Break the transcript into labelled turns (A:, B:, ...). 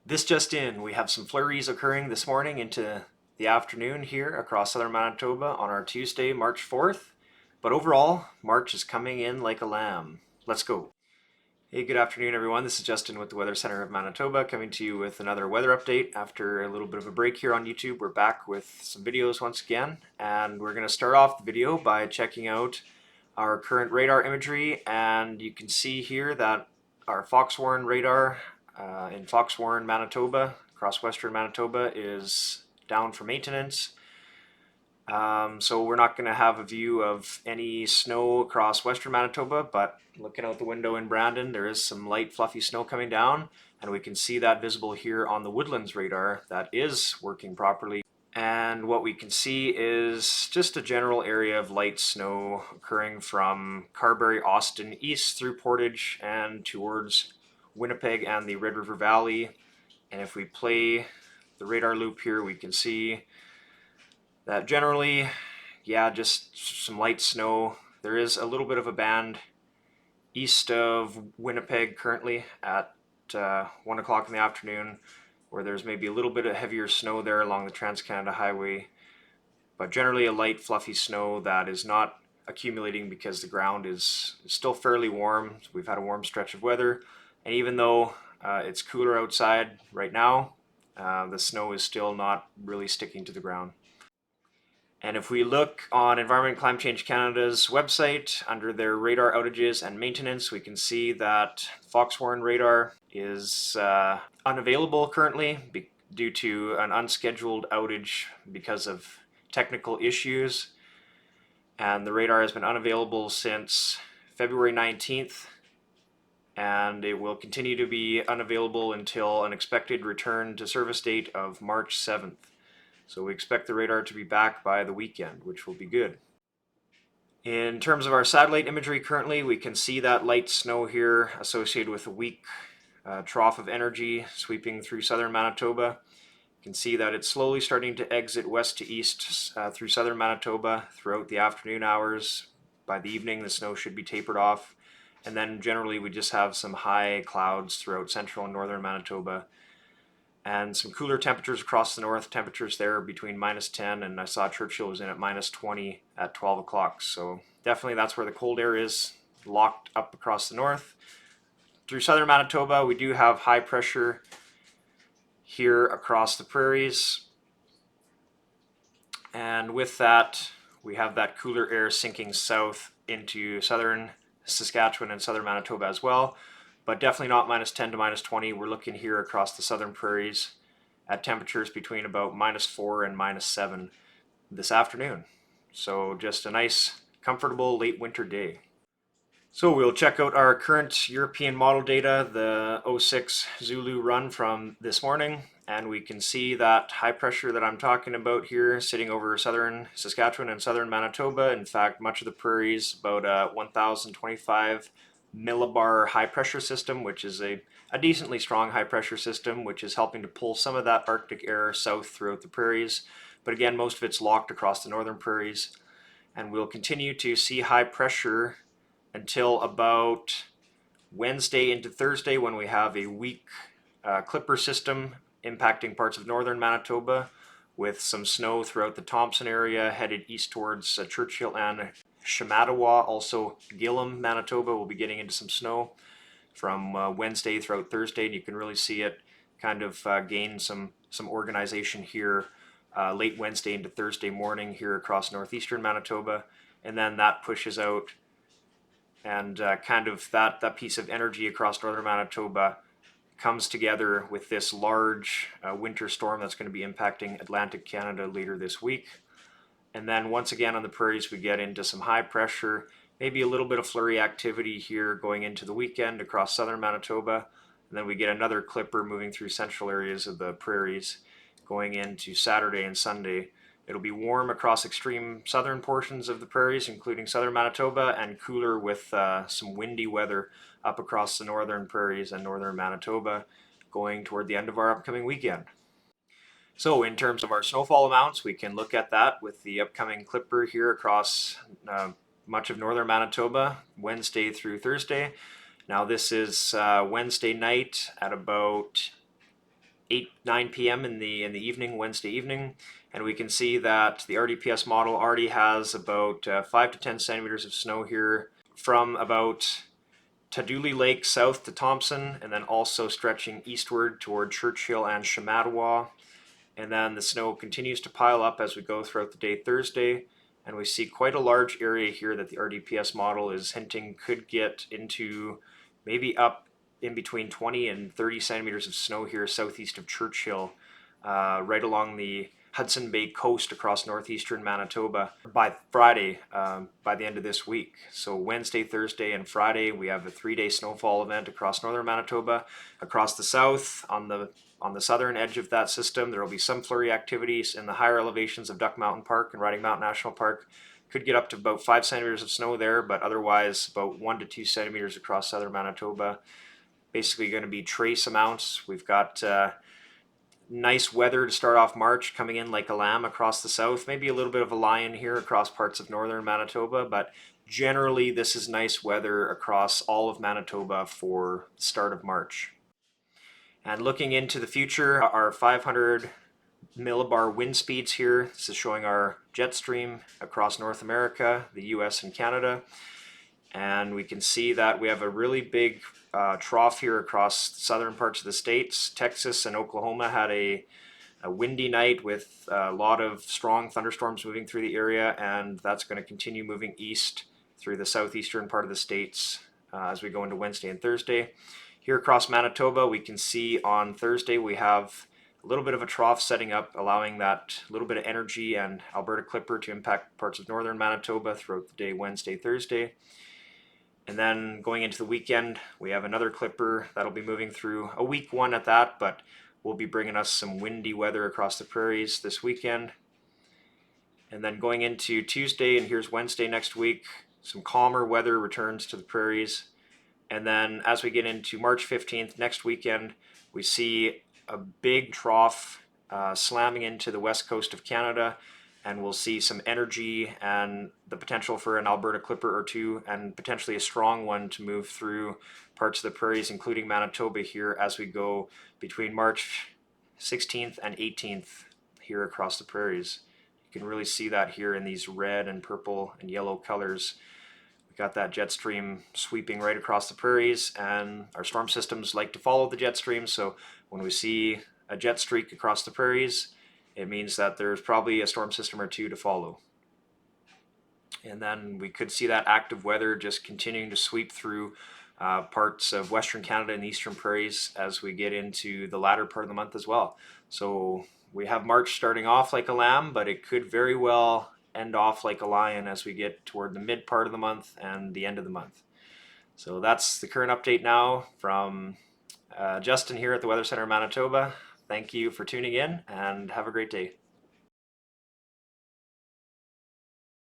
A: This just in, we have some flurries occurring this morning into the afternoon here across southern Manitoba on our Tuesday, March 4th. But overall, March is coming in like a lamb. Let's go. Hey, good afternoon, everyone. This is Justin with the Weather Center of Manitoba coming to you with another weather update. After a little bit of a break here on YouTube, we're back with some videos once again. And we're going to start off the video by checking out our current radar imagery. And you can see here that our Foxwarren radar in Foxwarren, Manitoba, across western Manitoba, is down for maintenance. So we're not going to have a view of any snow across western Manitoba, but looking out the window in Brandon, there is some light fluffy snow coming down, and we can see that visible here on the Woodlands radar that is working properly. And what we can see is just a general area of light snow occurring from Carberry, Austin, east through Portage and towards Winnipeg and the Red River Valley. And if we play the radar loop here, we can see that generally, yeah, just some light snow. There is a little bit of a band east of Winnipeg currently at 1 o'clock in the afternoon, where there's maybe a little bit of heavier snow there along the Trans-Canada Highway, but generally a light fluffy snow that is not accumulating because the ground is still fairly warm. We've had a warm stretch of weather, and even though it's cooler outside right now, the snow is still not really sticking to the ground. And if we look on Environment and Climate Change Canada's website under their radar outages and maintenance, we can see that Foxwarren radar is unavailable currently due to an unscheduled outage because of technical issues. And the radar has been unavailable since February 19th, and it will continue to be unavailable until an expected return to service date of March 7th. So we expect the radar to be back by the weekend, which will be good. In terms of our satellite imagery currently, we can see that light snow here associated with a weak trough of energy sweeping through southern Manitoba. You can see that it's slowly starting to exit west to east through southern Manitoba throughout the afternoon hours. By the evening, the snow should be tapered off. And then generally we just have some high clouds throughout central and northern Manitoba, and some cooler temperatures across the north. Temperatures there between -10, and I saw Churchill was in at -20 at 12 o'clock. So definitely that's where the cold air is locked up across the north. Through southern Manitoba, we do have high pressure here across the prairies. And with that, we have that cooler air sinking south into southern Saskatchewan and southern Manitoba as well, but definitely not -10 to -20. We're looking here across the southern prairies at temperatures between about -4 and -7 this afternoon. So just a nice, comfortable late winter day. So we'll check out our current European model data, the 06 Zulu run from this morning, and we can see that high pressure that I'm talking about here sitting over southern Saskatchewan and southern Manitoba. In fact, much of the prairies, about a 1025 millibar high pressure system, which is a decently strong high pressure system, which is helping to pull some of that Arctic air south throughout the prairies. But again, most of it's locked across the northern prairies, and we'll continue to see high pressure until about Wednesday into Thursday, when we have a weak clipper system impacting parts of northern Manitoba with some snow throughout the Thompson area headed east towards Churchill and Shamattawa. Also Gillam, Manitoba will be getting into some snow from Wednesday throughout Thursday, and you can really see it kind of gain some organization here late Wednesday into Thursday morning here across northeastern Manitoba, and then that pushes out, and kind of that piece of energy across northern Manitoba comes together with this large winter storm that's going to be impacting Atlantic Canada later this week. And then once again on the prairies, we get into some high pressure, maybe a little bit of flurry activity here going into the weekend across southern Manitoba. And then we get another clipper moving through central areas of the prairies going into Saturday and Sunday. It'll be warm across extreme southern portions of the prairies, including southern Manitoba, and cooler with some windy weather up across the northern prairies and northern Manitoba going toward the end of our upcoming weekend. So in terms of our snowfall amounts, we can look at that with the upcoming clipper here across much of northern Manitoba, Wednesday through Thursday. Now this is Wednesday night at about 9 p.m. in the evening, Wednesday evening, and we can see that the RDPS model already has about 5 to 10 centimeters of snow here from about Tadouli Lake south to Thompson, and then also stretching eastward toward Churchill and Shamattawa. And then the snow continues to pile up as we go throughout the day Thursday, and we see quite a large area here that the RDPS model is hinting could get into maybe up in between 20 and 30 centimeters of snow here southeast of Churchill, right along the Hudson Bay coast across northeastern Manitoba by Friday, by the end of this week. So Wednesday, Thursday, and Friday, we have a 3-day snowfall event across northern Manitoba. Across the south, on the southern edge of that system, there will be some flurry activities in the higher elevations of Duck Mountain Park and Riding Mountain National Park. Could get up to about 5 centimeters of snow there, but otherwise about 1 to 2 centimeters across southern Manitoba. Basically going to be trace amounts. We've got nice weather to start off March, coming in like a lamb across the south. Maybe a little bit of a lion here across parts of northern Manitoba, but generally this is nice weather across all of Manitoba for the start of March. And looking into the future, our 500 millibar wind speeds here. This is showing our jet stream across North America, the US and Canada. And we can see that we have a really big trough here across the southern parts of the states. Texas and Oklahoma had a windy night with a lot of strong thunderstorms moving through the area, and that's going to continue moving east through the southeastern part of the states as we go into Wednesday and Thursday. Here across Manitoba, we can see on Thursday we have a little bit of a trough setting up, allowing that little bit of energy and Alberta Clipper to impact parts of northern Manitoba throughout the day Wednesday, Thursday. And then going into the weekend, we have another clipper that'll be moving through, a weak one at that, but will be bringing us some windy weather across the prairies this weekend. And then going into Tuesday, and here's Wednesday next week, some calmer weather returns to the prairies. And then as we get into March 15th, next weekend, we see a big trough slamming into the west coast of Canada, and we'll see some energy and the potential for an Alberta Clipper or two, and potentially a strong one to move through parts of the prairies, including Manitoba here as we go between March 16th and 18th here across the prairies. You can really see that here in these red and purple and yellow colors. We got that jet stream sweeping right across the prairies, and our storm systems like to follow the jet stream, so when we see a jet streak across the prairies, it means that there's probably a storm system or two to follow. And then we could see that active weather just continuing to sweep through parts of Western Canada and the Eastern Prairies as we get into the latter part of the month as well. So we have March starting off like a lamb, but it could very well end off like a lion as we get toward the mid part of the month and the end of the month. So that's the current update now from Justin here at the Weather Center of Manitoba. Thank you for tuning in, and have a great day.